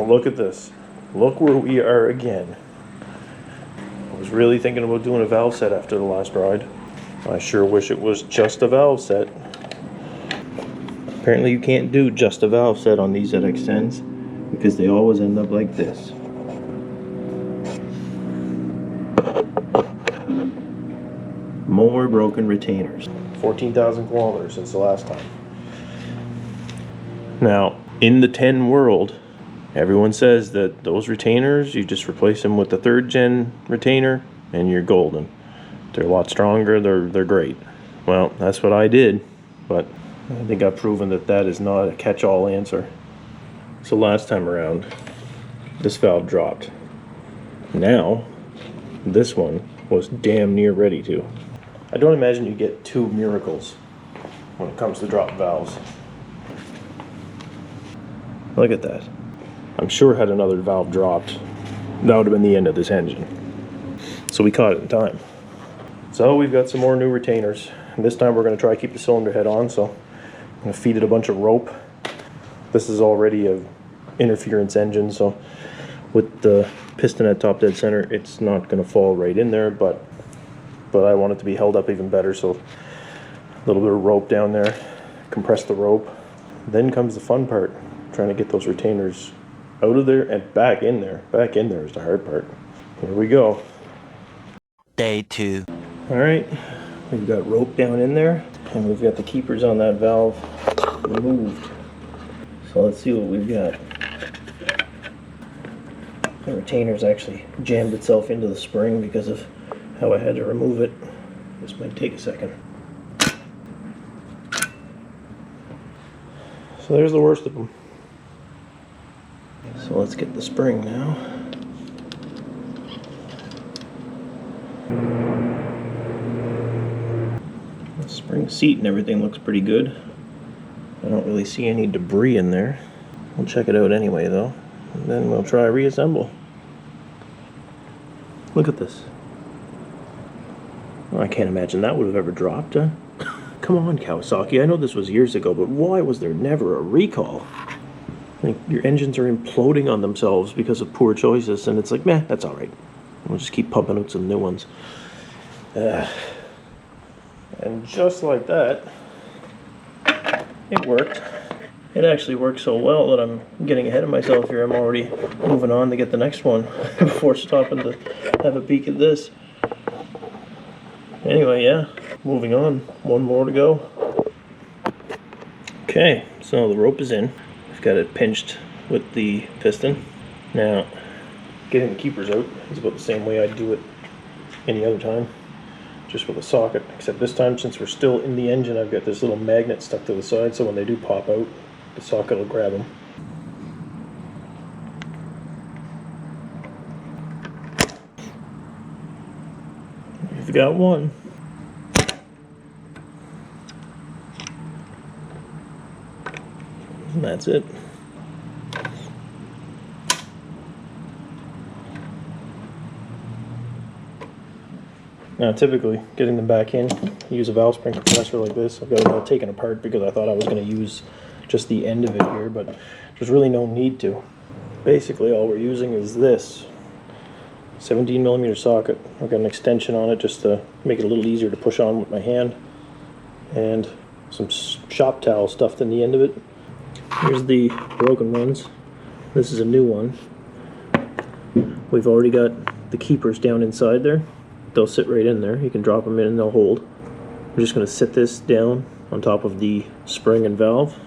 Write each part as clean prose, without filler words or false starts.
look at this. Look where we are again. I was really thinking about doing a valve set after the last ride. I sure wish it was just a valve set. Apparently you can't do just a valve set on these ZX-10s because they always end up like this. More broken retainers. 14,000 kilometers since the last time. Now, in the 10 world, everyone says that those retainers, you just replace them with the 3rd gen retainer and you're golden. They're a lot stronger, they're great. Well, that's what I did, but I think I've proven that that is not a catch-all answer. So last time around, this valve dropped. Now, this one was damn near ready to. I don't imagine you get 2 miracles when it comes to drop valves. Look at that. I'm sure had another valve dropped, that would have been the end of this engine. So we caught it in time. So we've got some more new retainers. And this time we're going to try to keep the cylinder head on, so I'm going to feed it a bunch of rope. This is already a interference engine, so with the piston at top dead center, it's not going to fall right in there, but I want it to be held up even better, so a little bit of rope down there, compress the rope. Then comes the fun part, trying to get those retainers out of there and back in there. Back in there is the hard part. Here we go. Day 2. Alright, we've got rope down in there, and we've got the keepers on that valve removed. So let's see what we've got. The retainer's actually jammed itself into the spring because of how I had to remove it. This might take a second. So there's the worst of them. So let's get the spring now. The spring seat and everything looks pretty good. I don't really see any debris in there. We'll check it out anyway though, and then we'll try reassemble. Look at this. Oh, I can't imagine that would have ever dropped, huh? Come on, Kawasaki, I know this was years ago, but why was there never a recall? Like, your engines are imploding on themselves because of poor choices, and it's like, meh, that's alright. We'll just keep pumping out some new ones. And just like that, it worked. It actually worked so well that I'm getting ahead of myself here. I'm already moving on to get the next one before stopping to have a peek at this. Anyway, yeah, moving on. One more to go. Okay, so the rope is in. I've got it pinched with the piston. Now, getting the keepers out is about the same way I'd do it any other time, just with a socket, except this time, since we're still in the engine, I've got this little magnet stuck to the side, so when they do pop out, the socket will grab them. We've got one. And that's it. Now typically, getting them back in, use a valve spring compressor like this. I've got it all taken apart because I thought I was going to use just the end of it here, but there's really no need to. Basically all we're using is this 17mm socket. I've got an extension on it just to make it a little easier to push on with my hand, and some shop towel stuffed in the end of it. Here's the broken ones. This is a new one. We've already got the keepers down inside there. They'll sit right in there. You can drop them in and they'll hold. We're just going to sit this down on top of the spring and valve.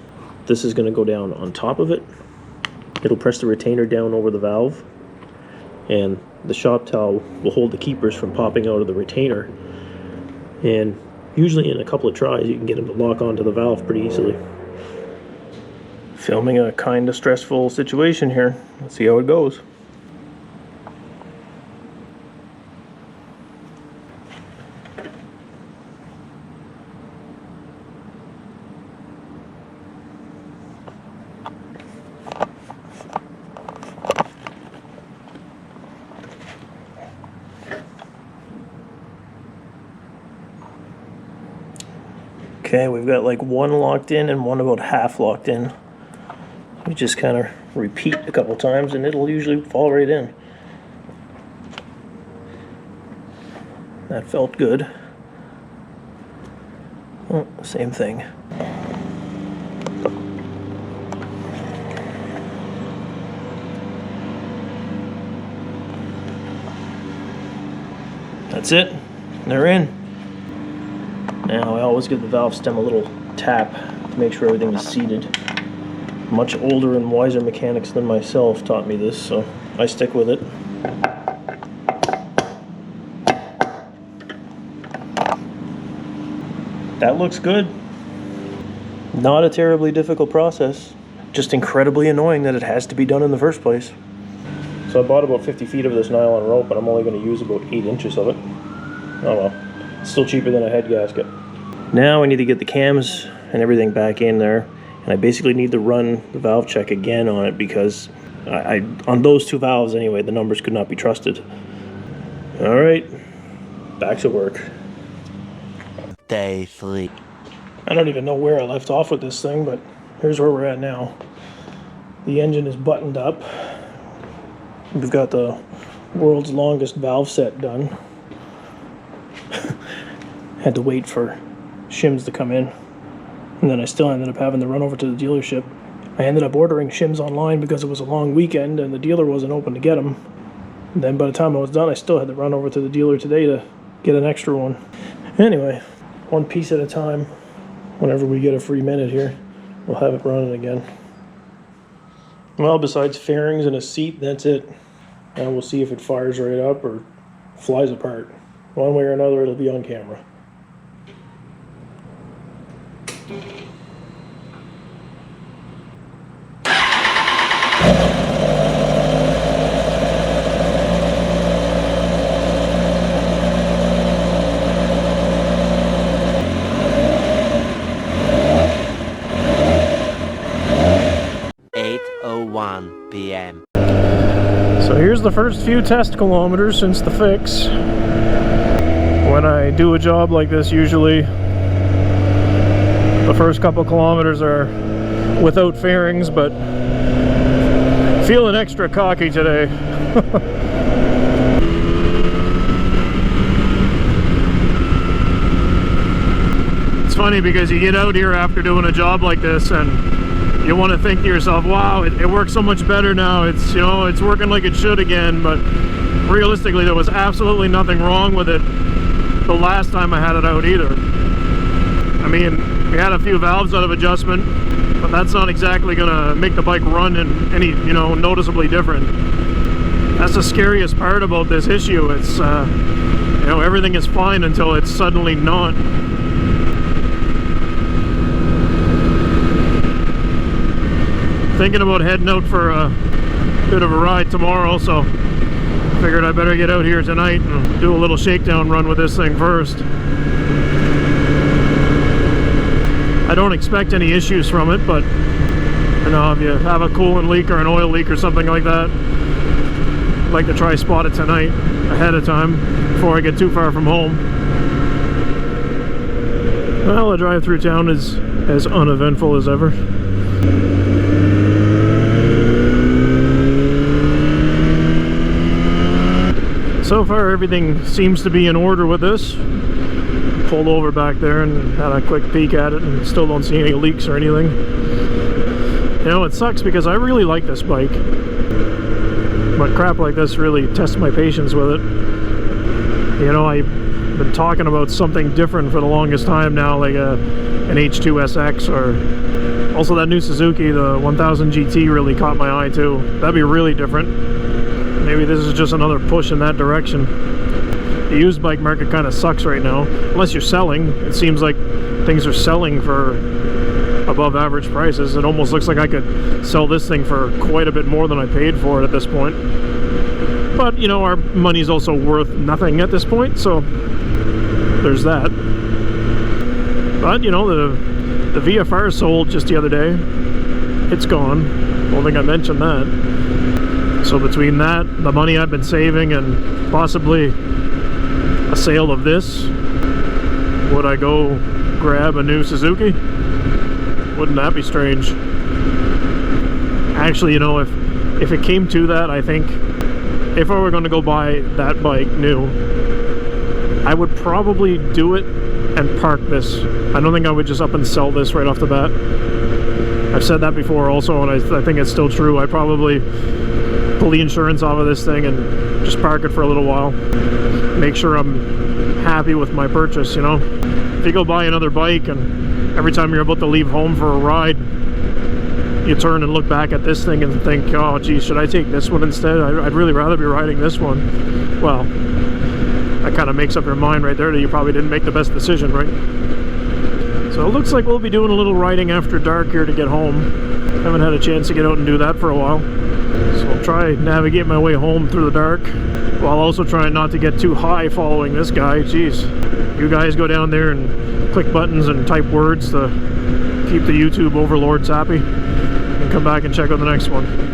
This is going to go down on top of it. It'll press the retainer down over the valve, and the shop towel will hold the keepers from popping out of the retainer. And usually in a couple of tries you can get them to lock onto the valve pretty easily. Filming a kind of stressful situation here. Let's see how it goes. Okay, we've got like one locked in and one about half locked in. We just kind of repeat a couple times and it'll usually fall right in. That felt good. Oh, same thing. That's it. They're in. Now I always give the valve stem a little tap to make sure everything is seated. Much older and wiser mechanics than myself taught me this, so I stick with it. That looks good. Not a terribly difficult process, just incredibly annoying that it has to be done in the first place. So I bought about 50 feet of this nylon rope, but I'm only going to use about 8 inches of it. Oh well, it's still cheaper than a head gasket. Now I need to get the cams and everything back in there, and I basically need to run the valve check again on it because on those two valves anyway, the numbers could not be trusted. All right, back to work. Day 3. I don't even know where I left off with this thing, but here's where we're at now. The engine is buttoned up. We've got the world's longest valve set done. Had to wait for shims to come in, and then I still ended up having to run over to the dealership. I ended up ordering shims online because it was a long weekend and the dealer wasn't open to get them. And then by the time I was done, I still had to run over to the dealer today to get an extra one. Anyway, one piece at a time. Whenever we get a free minute here, we'll have it running again. Well, besides fairings and a seat, that's it. And we'll see if it fires right up or flies apart. One way or another, it'll be on camera. PM. So here's the first few test kilometers since the fix. When I do a job like this, usually the first couple kilometers are without fairings, but feeling extra cocky today. It's funny because you get out here after doing a job like this and you want to think to yourself, wow, it works so much better now. It's, you know, it's working like it should again. But realistically, there was absolutely nothing wrong with it the last time I had it out either. I mean, we had a few valves out of adjustment, but that's not exactly gonna make the bike run in any, you know, noticeably different. That's the scariest part about this issue. It's, you know, everything is fine until it's suddenly not. Thinking about heading out for a bit of a ride tomorrow, so figured I better get out here tonight and do a little shakedown run with this thing first. I don't expect any issues from it, but you know, if you have a coolant leak or an oil leak or something like that, I'd like to try spot it tonight ahead of time before I get too far from home. Well, the drive through town is as uneventful as ever. So far everything seems to be in order with this. Pulled over back there and had a quick peek at it and still don't see any leaks or anything. You know, it sucks because I really like this bike, but crap like this really tests my patience with it. You know, I've been talking about something different for the longest time now, like an H2SX, or also that new Suzuki, the 1000 GT really caught my eye too. That'd be really different. Maybe this is just another push in that direction. The used bike market kind of sucks right now. Unless you're selling, it seems like things are selling for above average prices. It almost looks like I could sell this thing for quite a bit more than I paid for it at this point. But, you know, our money's also worth nothing at this point, so there's that. But, you know, the VFR sold just the other day. It's gone. I don't think I mentioned that. So between that, the money I've been saving, and possibly a sale of this, would I go grab a new Suzuki? Wouldn't that be strange? Actually, you know, if it came to that, I think if I were going to go buy that bike new, I would probably do it and park this. I don't think I would just up and sell this right off the bat. I've said that before also, and I think it's still true. I'd probably pull the insurance off of this thing and just park it for a little while. Make sure I'm happy with my purchase, you know. If you go buy another bike and every time you're about to leave home for a ride, you turn and look back at this thing and think, oh geez, should I take this one instead? I'd really rather be riding this one. Well, that kind of makes up your mind right there that you probably didn't make the best decision, right? So it looks like we'll be doing a little riding after dark here to get home. Haven't had a chance to get out and do that for a while. So I'll try navigate my way home through the dark, while also trying not to get too high following this guy. Jeez, you guys go down there and click buttons and type words to keep the YouTube overlords happy, and come back and check out the next one.